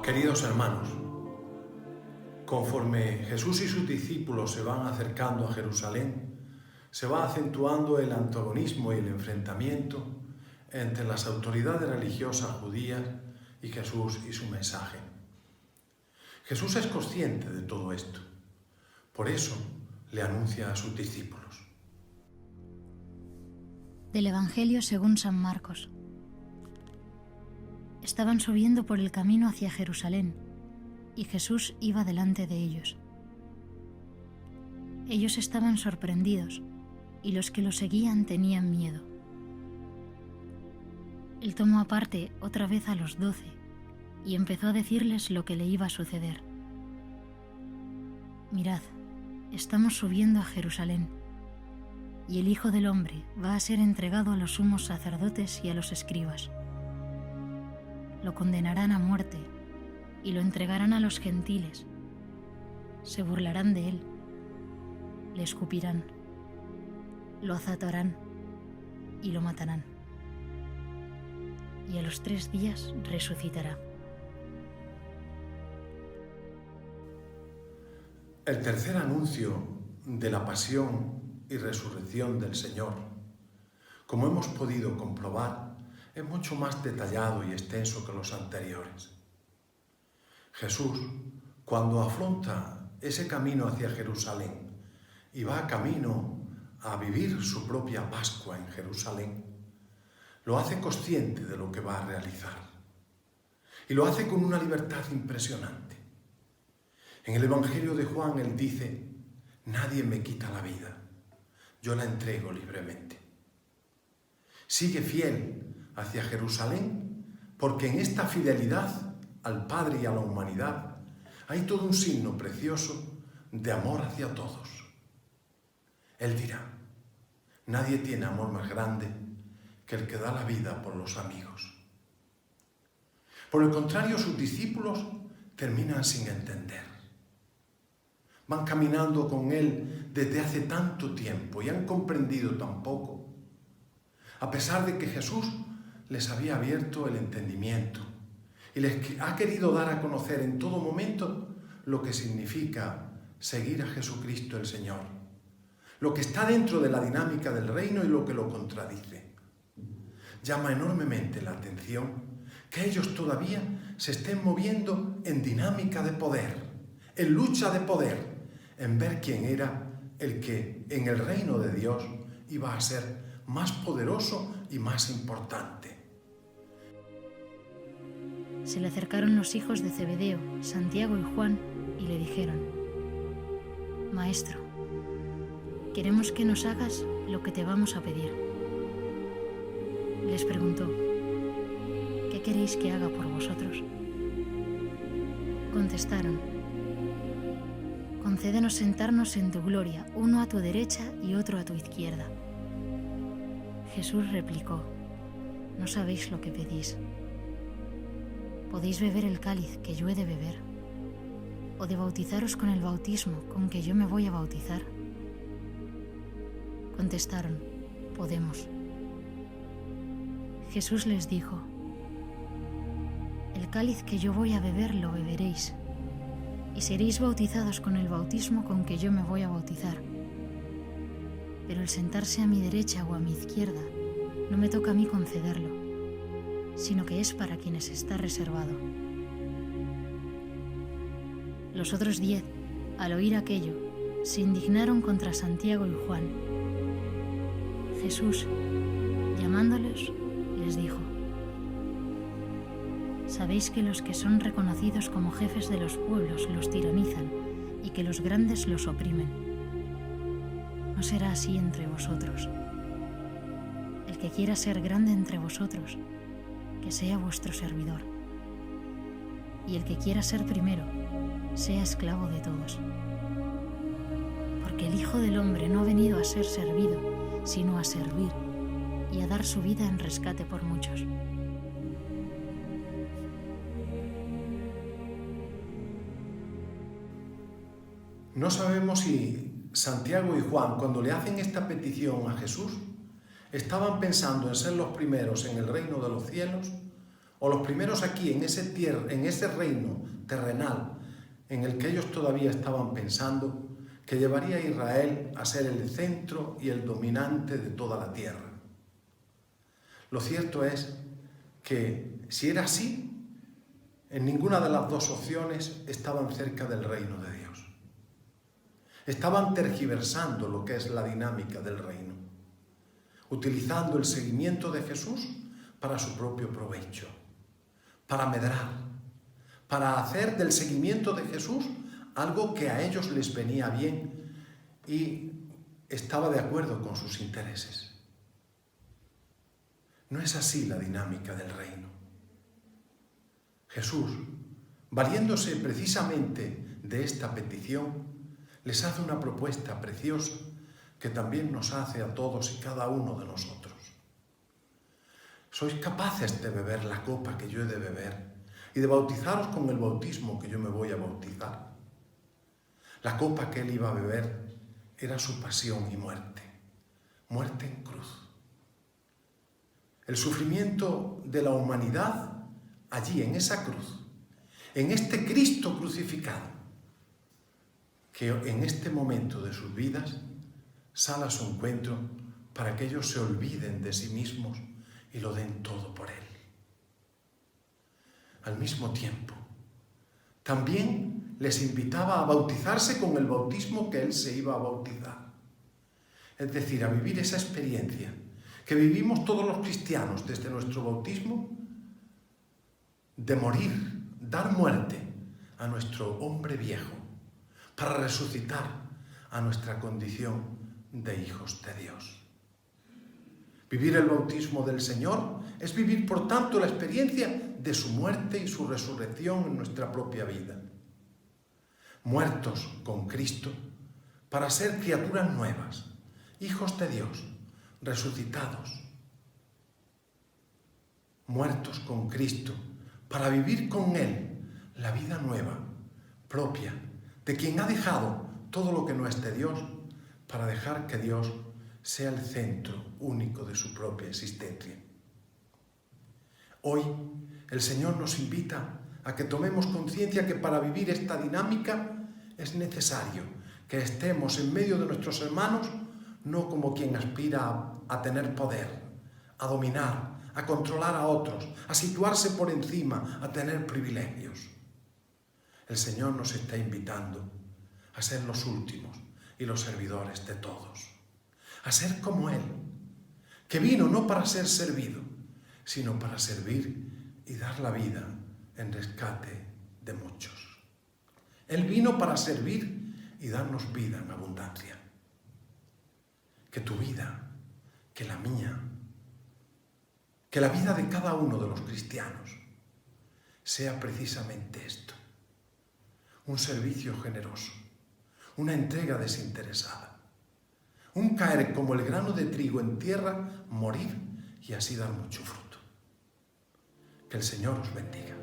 Queridos hermanos, conforme Jesús y sus discípulos se van acercando a Jerusalén, se va acentuando el antagonismo y el enfrentamiento entre las autoridades religiosas judías y Jesús y su mensaje. Jesús es consciente de todo esto, por eso le anuncia a sus discípulos. Del Evangelio según San Marcos. Estaban subiendo por el camino hacia Jerusalén, y Jesús iba delante de ellos. Ellos estaban sorprendidos, y los que lo seguían tenían miedo. Él tomó aparte otra vez a los 12, y empezó a decirles lo que le iba a suceder. Mirad, estamos subiendo a Jerusalén, y el Hijo del Hombre va a ser entregado a los sumos sacerdotes y a los escribas. Lo condenarán a muerte y lo entregarán a los gentiles. Se burlarán de él, le escupirán, lo azotarán y lo matarán. Y a los 3 días resucitará. El tercer anuncio de la pasión y resurrección del Señor, como hemos podido comprobar, es mucho más detallado y extenso que los anteriores. Jesús, cuando afronta ese camino hacia Jerusalén y va camino a vivir su propia Pascua en Jerusalén, lo hace consciente de lo que va a realizar. Y lo hace con una libertad impresionante. En el Evangelio de Juan él dice: nadie me quita la vida, yo la entrego libremente. Sigue fiel hacia Jerusalén, porque en esta fidelidad al Padre y a la humanidad hay todo un signo precioso de amor hacia todos. Él dirá: nadie tiene amor más grande que el que da la vida por los amigos. Por el contrario, sus discípulos terminan sin entender. Van caminando con él desde hace tanto tiempo y han comprendido tan poco, a pesar de que Jesús les había abierto el entendimiento y les ha querido dar a conocer en todo momento lo que significa seguir a Jesucristo el Señor, lo que está dentro de la dinámica del reino y lo que lo contradice. Llama enormemente la atención que ellos todavía se estén moviendo en dinámica de poder, en lucha de poder, en ver quién era el que en el reino de Dios iba a ser más poderoso y más importante. Se le acercaron los hijos de Zebedeo, Santiago y Juan, y le dijeron: Maestro, queremos que nos hagas lo que te vamos a pedir. Les preguntó: ¿qué queréis que haga por vosotros? Contestaron: concédenos sentarnos en tu gloria, uno a tu derecha y otro a tu izquierda. Jesús replicó: no sabéis lo que pedís. ¿Podéis beber el cáliz que yo he de beber? ¿O de bautizaros con el bautismo con que yo me voy a bautizar? Contestaron: podemos. Jesús les dijo: el cáliz que yo voy a beber lo beberéis, y seréis bautizados con el bautismo con que yo me voy a bautizar. Pero el sentarse a mi derecha o a mi izquierda no me toca a mí concederlo, sino que es para quienes está reservado. Los otros 10, al oír aquello, se indignaron contra Santiago y Juan. Jesús, llamándolos, les dijo: sabéis que los que son reconocidos como jefes de los pueblos los tiranizan y que los grandes los oprimen. No será así entre vosotros. El que quiera ser grande entre vosotros, que sea vuestro servidor. Y el que quiera ser primero, sea esclavo de todos. Porque el Hijo del Hombre no ha venido a ser servido, sino a servir y a dar su vida en rescate por muchos. No sabemos si Santiago y Juan, cuando le hacen esta petición a Jesús, estaban pensando en ser los primeros en el reino de los cielos o los primeros aquí, en ese reino terrenal en el que ellos todavía estaban pensando que llevaría a Israel a ser el centro y el dominante de toda la tierra. Lo cierto es que si era así, en ninguna de las dos opciones estaban cerca del reino de Dios. Estaban tergiversando lo que es la dinámica del reino, utilizando el seguimiento de Jesús para su propio provecho, para medrar, para hacer del seguimiento de Jesús algo que a ellos les venía bien y estaba de acuerdo con sus intereses. No es así la dinámica del reino. Jesús, valiéndose precisamente de esta petición, les hace una propuesta preciosa que también nos hace a todos y cada uno de nosotros. ¿Sois capaces de beber la copa que yo he de beber y de bautizaros con el bautismo que yo me voy a bautizar? La copa que él iba a beber era su pasión y muerte, muerte en cruz. El sufrimiento de la humanidad allí, en esa cruz, en este Cristo crucificado, que en este momento de sus vidas sale a su encuentro para que ellos se olviden de sí mismos y lo den todo por él. Al mismo tiempo, también les invitaba a bautizarse con el bautismo que él se iba a bautizar. Es decir, a vivir esa experiencia que vivimos todos los cristianos desde nuestro bautismo, de morir, dar muerte a nuestro hombre viejo, para resucitar a nuestra condición de hijos de Dios. Vivir el bautismo del Señor es vivir, por tanto, la experiencia de su muerte y su resurrección en nuestra propia vida. Muertos con Cristo para ser criaturas nuevas, hijos de Dios, resucitados. Muertos con Cristo para vivir con Él la vida nueva, propia, de quien ha dejado todo lo que no es de Dios para dejar que Dios sea el centro único de su propia existencia. Hoy el Señor nos invita a que tomemos conciencia que para vivir esta dinámica es necesario que estemos en medio de nuestros hermanos no como quien aspira a tener poder, a dominar, a controlar a otros, a situarse por encima, a tener privilegios. El Señor nos está invitando a ser los últimos y los servidores de todos, a ser como Él, que vino no para ser servido, sino para servir y dar la vida en rescate de muchos. Él vino para servir y darnos vida en abundancia. Que tu vida, que la mía, que la vida de cada uno de los cristianos sea precisamente esto: un servicio generoso, una entrega desinteresada, un caer como el grano de trigo en tierra, morir y así dar mucho fruto. Que el Señor os bendiga.